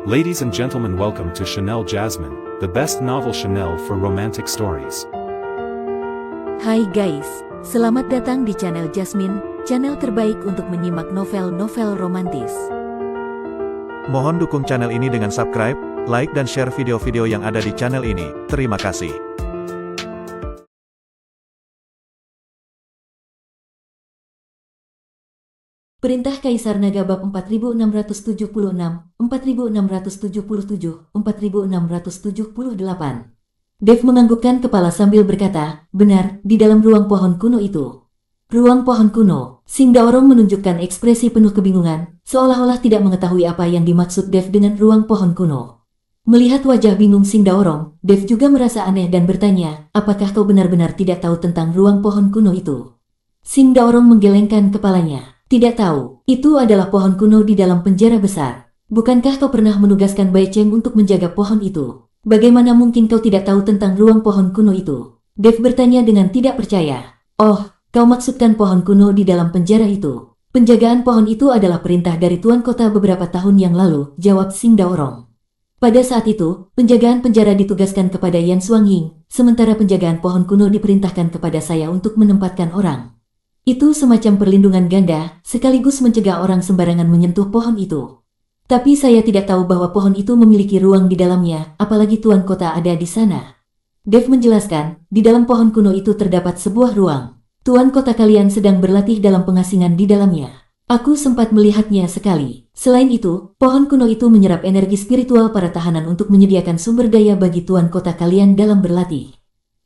Ladies and gentlemen, welcome to Chanel Jasmine, the best novel Chanel for romantic stories. Hai guys, selamat datang di channel Jasmine, channel terbaik untuk menyimak novel-novel romantis. Mohon dukung channel ini dengan subscribe, like dan share video-video yang ada di channel ini. Terima kasih. Perintah Kaisar Naga bab 4676, 4677, 4678. Dev menganggukkan kepala sambil berkata, benar, di dalam ruang pohon kuno itu. Ruang pohon kuno, Sing Daorong menunjukkan ekspresi penuh kebingungan, seolah-olah tidak mengetahui apa yang dimaksud Dev dengan ruang pohon kuno. Melihat wajah bingung Sing Daorong, Dev juga merasa aneh dan bertanya, apakah kau benar-benar tidak tahu tentang ruang pohon kuno itu? Sing Daorong menggelengkan kepalanya. Tidak tahu, itu adalah pohon kuno di dalam penjara besar. Bukankah kau pernah menugaskan Bai Cheng untuk menjaga pohon itu? Bagaimana mungkin kau tidak tahu tentang ruang pohon kuno itu? Dev bertanya dengan tidak percaya. Oh, kau maksudkan pohon kuno di dalam penjara itu? Penjagaan pohon itu adalah perintah dari Tuan Kota beberapa tahun yang lalu, jawab Sing Daorong. Pada saat itu, penjagaan penjara ditugaskan kepada Yan Xuangying, sementara penjagaan pohon kuno diperintahkan kepada saya untuk menempatkan orang. Itu semacam perlindungan ganda, sekaligus mencegah orang sembarangan menyentuh pohon itu. Tapi saya tidak tahu bahwa pohon itu memiliki ruang di dalamnya, apalagi Tuan Kota ada di sana. Dev menjelaskan, di dalam pohon kuno itu terdapat sebuah ruang. Tuan Kota kalian sedang berlatih dalam pengasingan di dalamnya. Aku sempat melihatnya sekali. Selain itu, pohon kuno itu menyerap energi spiritual para tahanan untuk menyediakan sumber daya bagi Tuan Kota kalian dalam berlatih.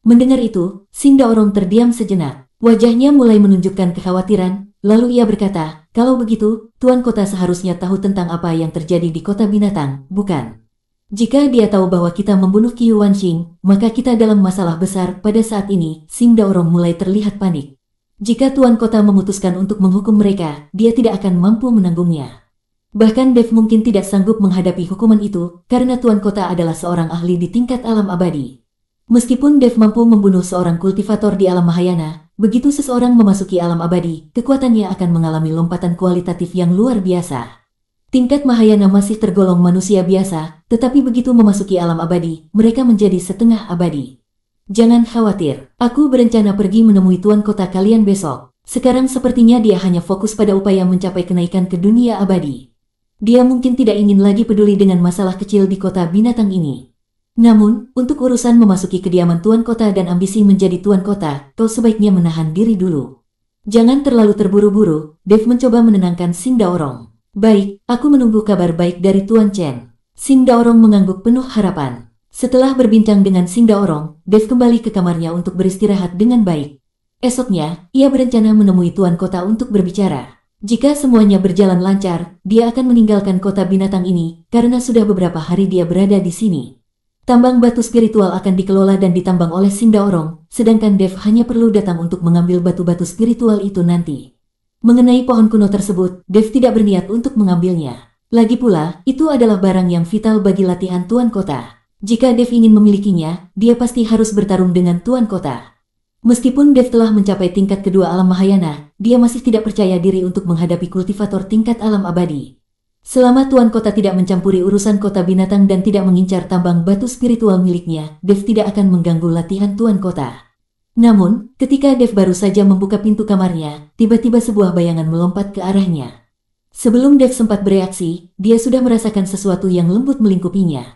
Mendengar itu, Sing Daorong terdiam sejenak. Wajahnya mulai menunjukkan kekhawatiran, lalu ia berkata, kalau begitu, Tuan Kota seharusnya tahu tentang apa yang terjadi di kota binatang, bukan? Jika dia tahu bahwa kita membunuh Qiu Wanxing, maka kita dalam masalah besar. Pada saat ini, Sing Daorong mulai terlihat panik. Jika Tuan Kota memutuskan untuk menghukum mereka, dia tidak akan mampu menanggungnya. Bahkan Dev mungkin tidak sanggup menghadapi hukuman itu, karena Tuan Kota adalah seorang ahli di tingkat alam abadi. Meskipun Dev mampu membunuh seorang kultivator di alam Mahayana, begitu seseorang memasuki alam abadi, kekuatannya akan mengalami lompatan kualitatif yang luar biasa. Tingkat Mahayana masih tergolong manusia biasa, tetapi begitu memasuki alam abadi, mereka menjadi setengah abadi. Jangan khawatir, aku berencana pergi menemui Tuan Kota kalian besok. Sekarang sepertinya dia hanya fokus pada upaya mencapai kenaikan ke dunia abadi. Dia mungkin tidak ingin lagi peduli dengan masalah kecil di kota binatang ini. Namun, untuk urusan memasuki kediaman Tuan Kota dan ambisi menjadi Tuan Kota, kau sebaiknya menahan diri dulu. Jangan terlalu terburu-buru, Dev mencoba menenangkan Sing Daorong. Baik, aku menunggu kabar baik dari Tuan Chen. Sing Daorong mengangguk penuh harapan. Setelah berbincang dengan Sing Daorong, Dev kembali ke kamarnya untuk beristirahat dengan baik. Esoknya, ia berencana menemui Tuan Kota untuk berbicara. Jika semuanya berjalan lancar, dia akan meninggalkan kota binatang ini, karena sudah beberapa hari dia berada di sini. Tambang batu spiritual akan dikelola dan ditambang oleh Sing Daorong, sedangkan Dev hanya perlu datang untuk mengambil batu-batu spiritual itu nanti. Mengenai pohon kuno tersebut, Dev tidak berniat untuk mengambilnya. Lagi pula, itu adalah barang yang vital bagi latihan Tuan Kota. Jika Dev ingin memilikinya, dia pasti harus bertarung dengan Tuan Kota. Meskipun Dev telah mencapai tingkat kedua alam Mahayana, dia masih tidak percaya diri untuk menghadapi kultivator tingkat alam abadi. Selama Tuan Kota tidak mencampuri urusan kota binatang dan tidak mengincar tambang batu spiritual miliknya, Dev tidak akan mengganggu latihan Tuan Kota. Namun, ketika Dev baru saja membuka pintu kamarnya, tiba-tiba sebuah bayangan melompat ke arahnya. Sebelum Dev sempat bereaksi, dia sudah merasakan sesuatu yang lembut melingkupinya.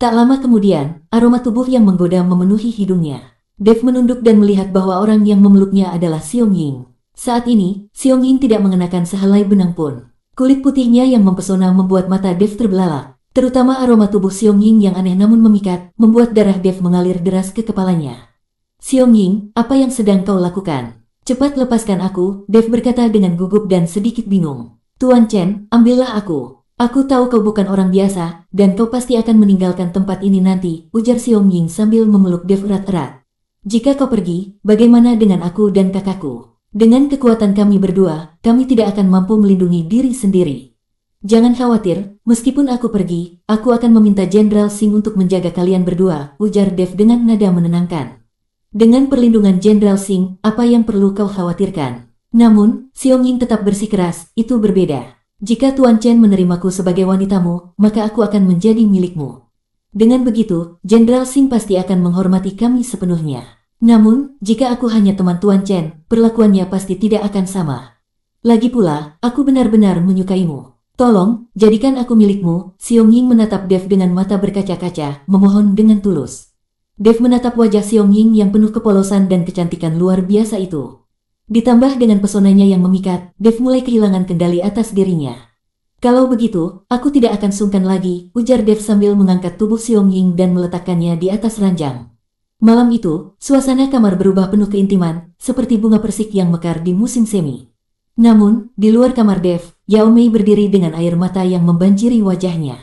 Tak lama kemudian, aroma tubuh yang menggoda memenuhi hidungnya. Dev menunduk dan melihat bahwa orang yang memeluknya adalah Xiong-Ying. Saat ini, Xiong-Ying tidak mengenakan sehelai benang pun. Kulit putihnya yang mempesona membuat mata Dev terbelalak. Terutama aroma tubuh Xiong-Ying yang aneh namun memikat, membuat darah Dev mengalir deras ke kepalanya. Xiong-Ying, apa yang sedang kau lakukan? Cepat lepaskan aku, Dev berkata dengan gugup dan sedikit bingung. Tuan Chen, ambillah aku. Aku tahu kau bukan orang biasa, dan kau pasti akan meninggalkan tempat ini nanti, ujar Xiong-Ying sambil memeluk Dev erat-erat. Jika kau pergi, bagaimana dengan aku dan kakakku? Dengan kekuatan kami berdua, kami tidak akan mampu melindungi diri sendiri. Jangan khawatir, meskipun aku pergi, aku akan meminta Jenderal Sing untuk menjaga kalian berdua, ujar Dev dengan nada menenangkan. Dengan perlindungan Jenderal Sing, apa yang perlu kau khawatirkan? Namun, Xiong-Ying tetap bersikeras, itu berbeda. Jika Tuan Chen menerimaku sebagai wanitamu, maka aku akan menjadi milikmu. Dengan begitu, Jenderal Xing pasti akan menghormati kami sepenuhnya. Namun, jika aku hanya teman Tuan Chen, perlakuannya pasti tidak akan sama. Lagi pula, aku benar-benar menyukaimu. Tolong, jadikan aku milikmu. Xiong Ying menatap Dev dengan mata berkaca-kaca, memohon dengan tulus. Dev menatap wajah Xiong Ying yang penuh kepolosan dan kecantikan luar biasa itu. Ditambah dengan pesonanya yang memikat, Dev mulai kehilangan kendali atas dirinya. Kalau begitu, aku tidak akan sungkan lagi, ujar Dev sambil mengangkat tubuh Xiong Ying dan meletakkannya di atas ranjang. Malam itu, suasana kamar berubah penuh keintiman, seperti bunga persik yang mekar di musim semi. Namun, di luar kamar Dev, Yao Mei berdiri dengan air mata yang membanjiri wajahnya.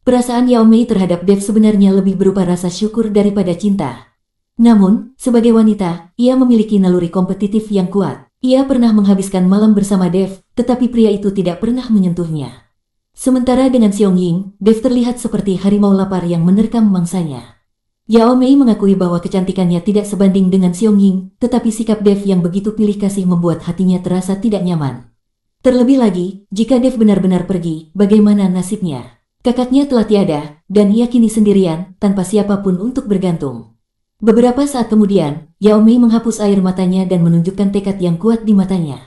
Perasaan Yao Mei terhadap Dev sebenarnya lebih berupa rasa syukur daripada cinta. Namun, sebagai wanita, ia memiliki naluri kompetitif yang kuat. Ia pernah menghabiskan malam bersama Dev, tetapi pria itu tidak pernah menyentuhnya. Sementara dengan Xiong Ying, Dev terlihat seperti harimau lapar yang menerkam mangsanya. Yao Mei mengakui bahwa kecantikannya tidak sebanding dengan Xiong Ying, tetapi sikap Dev yang begitu pilih kasih membuat hatinya terasa tidak nyaman. Terlebih lagi, jika Dev benar-benar pergi, bagaimana nasibnya? Kakaknya telah tiada, dan ia kini sendirian, tanpa siapapun untuk bergantung. Beberapa saat kemudian, Yao Mei menghapus air matanya dan menunjukkan tekad yang kuat di matanya.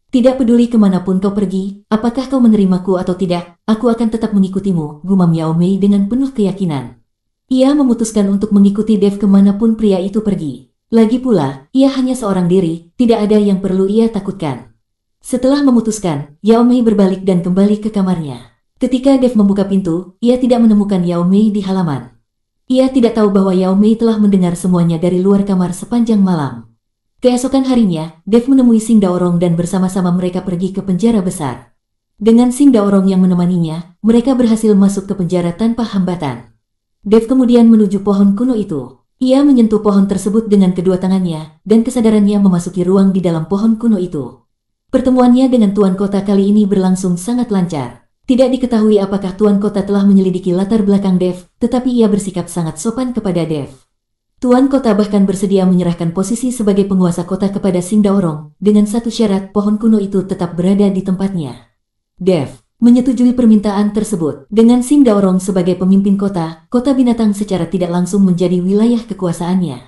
Tidak peduli kemanapun kau pergi, apakah kau menerimaku atau tidak, aku akan tetap mengikutimu, gumam Yao Mei dengan penuh keyakinan. Ia memutuskan untuk mengikuti Dev kemanapun pria itu pergi. Lagi pula, ia hanya seorang diri, tidak ada yang perlu ia takutkan. Setelah memutuskan, Yao Mei berbalik dan kembali ke kamarnya. Ketika Dev membuka pintu, ia tidak menemukan Yao Mei di halaman. Ia tidak tahu bahwa Yao Mei telah mendengar semuanya dari luar kamar sepanjang malam. Keesokan harinya, Dev menemui Xing Daorong dan bersama-sama mereka pergi ke penjara besar. Dengan Xing Daorong yang menemaninya, mereka berhasil masuk ke penjara tanpa hambatan. Dev kemudian menuju pohon kuno itu. Ia menyentuh pohon tersebut dengan kedua tangannya, dan kesadarannya memasuki ruang di dalam pohon kuno itu. Pertemuannya dengan Tuan Kota kali ini berlangsung sangat lancar. Tidak diketahui apakah Tuan Kota telah menyelidiki latar belakang Dev, tetapi ia bersikap sangat sopan kepada Dev. Tuan Kota bahkan bersedia menyerahkan posisi sebagai penguasa kota kepada Xing Daorong, dengan satu syarat pohon kuno itu tetap berada di tempatnya. Dev menyetujui permintaan tersebut. Dengan Xing Daorong sebagai pemimpin kota, kota binatang secara tidak langsung menjadi wilayah kekuasaannya.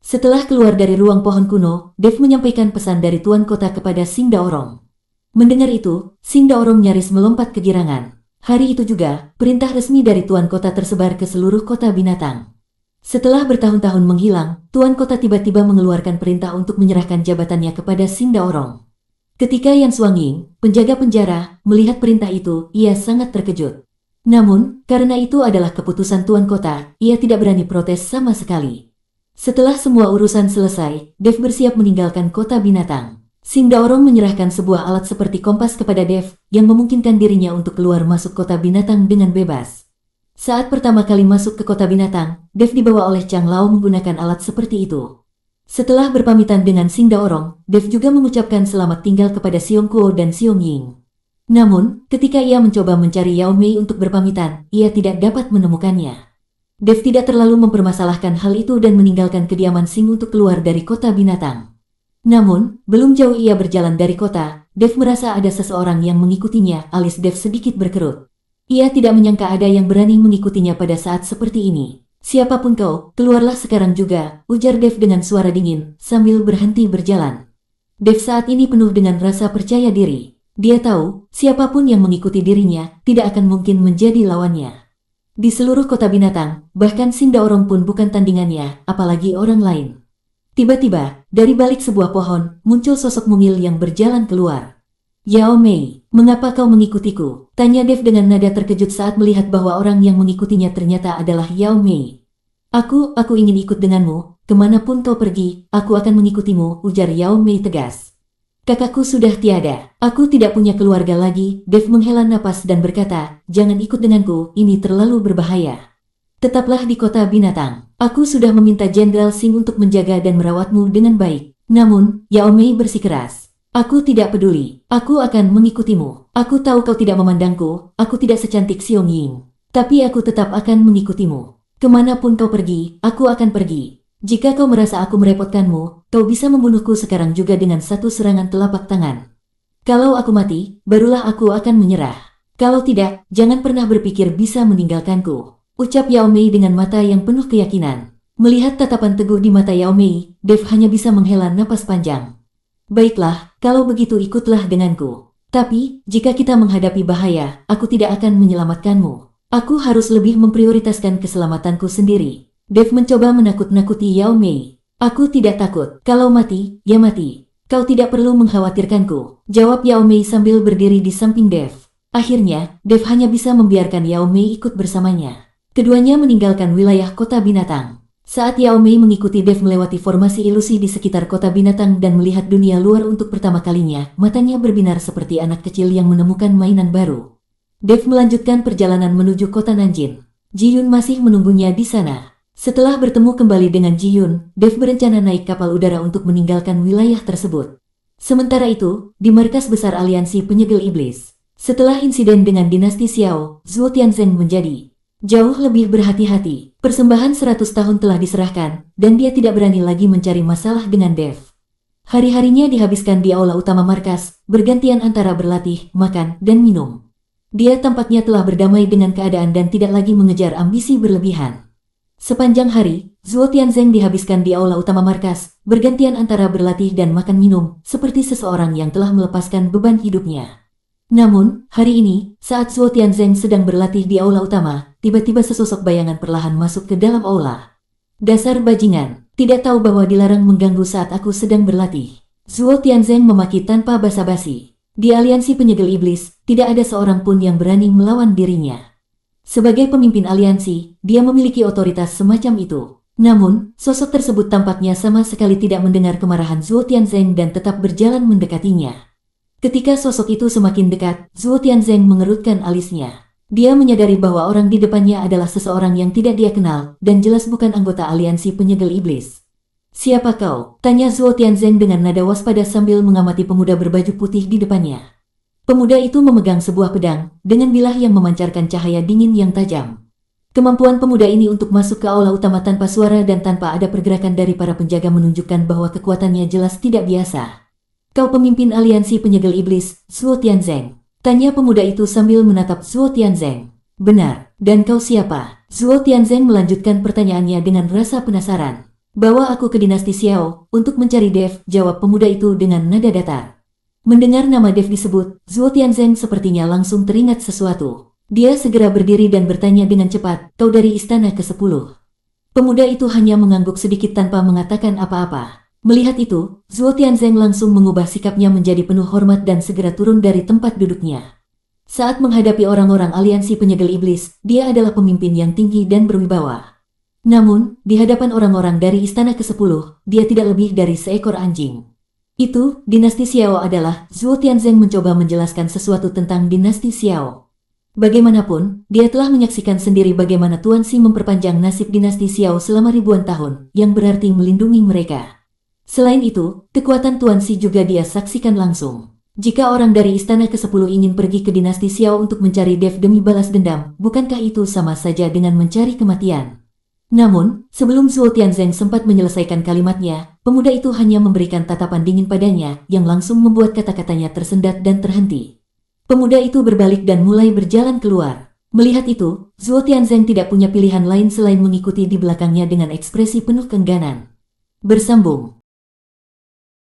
Setelah keluar dari ruang pohon kuno, Dev menyampaikan pesan dari Tuan Kota kepada Xing Daorong. Mendengar itu, Xing Daorong nyaris melompat kegirangan. Hari itu juga, perintah resmi dari Tuan Kota tersebar ke seluruh kota binatang. Setelah bertahun-tahun menghilang, Tuan Kota tiba-tiba mengeluarkan perintah untuk menyerahkan jabatannya kepada Xing Daorong. Ketika Yan Xuangying, penjaga penjara, melihat perintah itu, ia sangat terkejut. Namun, karena itu adalah keputusan Tuan Kota, ia tidak berani protes sama sekali. Setelah semua urusan selesai, Dev bersiap meninggalkan kota binatang. Xing Daorong menyerahkan sebuah alat seperti kompas kepada Dev, yang memungkinkan dirinya untuk keluar masuk kota binatang dengan bebas. Saat pertama kali masuk ke kota binatang, Dev dibawa oleh Chang Lao menggunakan alat seperti itu. Setelah berpamitan dengan Xing Daorong, Dev juga mengucapkan selamat tinggal kepada Xiong Kuo dan Xiong Ying. Namun, ketika ia mencoba mencari Yao Mei untuk berpamitan, ia tidak dapat menemukannya. Dev tidak terlalu mempermasalahkan hal itu dan meninggalkan kediaman Xing untuk keluar dari kota binatang. Namun, belum jauh ia berjalan dari kota, Dev merasa ada seseorang yang mengikutinya, alis Dev sedikit berkerut. Ia tidak menyangka ada yang berani mengikutinya pada saat seperti ini. Siapapun kau, keluarlah sekarang juga, ujar Dev dengan suara dingin, sambil berhenti berjalan. Dev saat ini penuh dengan rasa percaya diri. Dia tahu, siapapun yang mengikuti dirinya, tidak akan mungkin menjadi lawannya. Di seluruh kota binatang, bahkan Xing Daorong pun bukan tandingannya, apalagi orang lain. Tiba-tiba, dari balik sebuah pohon, muncul sosok mungil yang berjalan keluar. Yao Mei, mengapa kau mengikutiku? Tanya Dev dengan nada terkejut saat melihat bahwa orang yang mengikutinya ternyata adalah Yao Mei. Aku ingin ikut denganmu, kemanapun kau pergi, aku akan mengikutimu, ujar Yao Mei tegas. Kakakku sudah tiada, aku tidak punya keluarga lagi. Dev menghela napas dan berkata, jangan ikut denganku, ini terlalu berbahaya. Tetaplah di kota binatang. Aku sudah meminta Jenderal Xing untuk menjaga dan merawatmu dengan baik. Namun, Yao Mei bersikeras. Aku tidak peduli. Aku akan mengikutimu. Aku tahu kau tidak memandangku. Aku tidak secantik Xiong Ying. Tapi aku tetap akan mengikutimu. Kemanapun kau pergi, aku akan pergi. Jika kau merasa aku merepotkanmu, kau bisa membunuhku sekarang juga dengan satu serangan telapak tangan. Kalau aku mati, barulah aku akan menyerah. Kalau tidak, jangan pernah berpikir bisa meninggalkanku. Ucap Yao Mei dengan mata yang penuh keyakinan. Melihat tatapan teguh di mata Yao Mei, Dev hanya bisa menghela napas panjang. Baiklah, kalau begitu ikutlah denganku. Tapi, jika kita menghadapi bahaya, aku tidak akan menyelamatkanmu. Aku harus lebih memprioritaskan keselamatanku sendiri. Dev mencoba menakut-nakuti Yao Mei. Aku tidak takut. Kalau mati, ya mati. Kau tidak perlu mengkhawatirkanku, jawab Yao Mei sambil berdiri di samping Dev. Akhirnya, Dev hanya bisa membiarkan Yao Mei ikut bersamanya. Keduanya meninggalkan wilayah kota binatang. Saat Yao Mei mengikuti Dev melewati formasi ilusi di sekitar kota binatang dan melihat dunia luar untuk pertama kalinya, matanya berbinar seperti anak kecil yang menemukan mainan baru. Dev melanjutkan perjalanan menuju kota Nanjin. Ji Yun masih menunggunya di sana. Setelah bertemu kembali dengan Ji Yun, Dev berencana naik kapal udara untuk meninggalkan wilayah tersebut. Sementara itu, di markas besar aliansi penyegel iblis, setelah insiden dengan dinasti Xiao, Zhuo Tianzeng menjadi jauh lebih berhati-hati. Persembahan 100 tahun telah diserahkan, dan dia tidak berani lagi mencari masalah dengan Dev. Hari-harinya dihabiskan di aula utama markas, bergantian antara berlatih, makan, dan minum. Dia tampaknya telah berdamai dengan keadaan dan tidak lagi mengejar ambisi berlebihan. Sepanjang hari, Zhuo Tianzeng dihabiskan di aula utama markas, bergantian antara berlatih dan makan minum, seperti seseorang yang telah melepaskan beban hidupnya. Namun, hari ini, saat Zhuo Tianzeng sedang berlatih di aula utama, tiba-tiba sesosok bayangan perlahan masuk ke dalam aula. Dasar bajingan, tidak tahu bahwa dilarang mengganggu saat aku sedang berlatih. Zhuo Tianzeng memaki tanpa basa-basi. Di aliansi penyegel iblis, tidak ada seorang pun yang berani melawan dirinya. Sebagai pemimpin aliansi, dia memiliki otoritas semacam itu. Namun, sosok tersebut tampaknya sama sekali tidak mendengar kemarahan Zhuo Tianzeng dan tetap berjalan mendekatinya. Ketika sosok itu semakin dekat, Zhuo Tianzeng mengerutkan alisnya. Dia menyadari bahwa orang di depannya adalah seseorang yang tidak dia kenal, dan jelas bukan anggota aliansi penyegel iblis. "Siapa kau?" tanya Zhuo Tianzeng dengan nada waspada sambil mengamati pemuda berbaju putih di depannya. Pemuda itu memegang sebuah pedang, dengan bilah yang memancarkan cahaya dingin yang tajam. Kemampuan pemuda ini untuk masuk ke aula utama tanpa suara dan tanpa ada pergerakan dari para penjaga menunjukkan bahwa kekuatannya jelas tidak biasa. "Kau pemimpin aliansi penyegel iblis, Zhuo Tianzeng?" tanya pemuda itu sambil menatap Zhuo Tianzeng. "Benar, dan kau siapa?" Zhuo Tianzeng melanjutkan pertanyaannya dengan rasa penasaran. "Bawa aku ke dinasti Xiao, untuk mencari Dev," jawab pemuda itu dengan nada datar. Mendengar nama Dev disebut, Zhuo Tianzeng sepertinya langsung teringat sesuatu. Dia segera berdiri dan bertanya dengan cepat, "Kau dari istana ke-10?" Pemuda itu hanya mengangguk sedikit tanpa mengatakan apa-apa. Melihat itu, Zhuo Tianzeng langsung mengubah sikapnya menjadi penuh hormat dan segera turun dari tempat duduknya. Saat menghadapi orang-orang aliansi penyegel iblis, dia adalah pemimpin yang tinggi dan berwibawa. Namun, di hadapan orang-orang dari istana ke-10, dia tidak lebih dari seekor anjing. Itu, dinasti Xiao adalah, Zhuo Tianzeng mencoba menjelaskan sesuatu tentang dinasti Xiao. Bagaimanapun, dia telah menyaksikan sendiri bagaimana Tuan Xi memperpanjang nasib dinasti Xiao selama ribuan tahun, yang berarti melindungi mereka. Selain itu, kekuatan Tuan Xi juga dia saksikan langsung. Jika orang dari istana ke-10 ingin pergi ke dinasti Xiao untuk mencari Dev demi balas dendam, bukankah itu sama saja dengan mencari kematian? Namun, sebelum Zhuo Tianzeng sempat menyelesaikan kalimatnya, pemuda itu hanya memberikan tatapan dingin padanya, yang langsung membuat kata-katanya tersendat dan terhenti. Pemuda itu berbalik dan mulai berjalan keluar. Melihat itu, Zhuo Tianzeng tidak punya pilihan lain selain mengikuti di belakangnya dengan ekspresi penuh keengganan. Bersambung.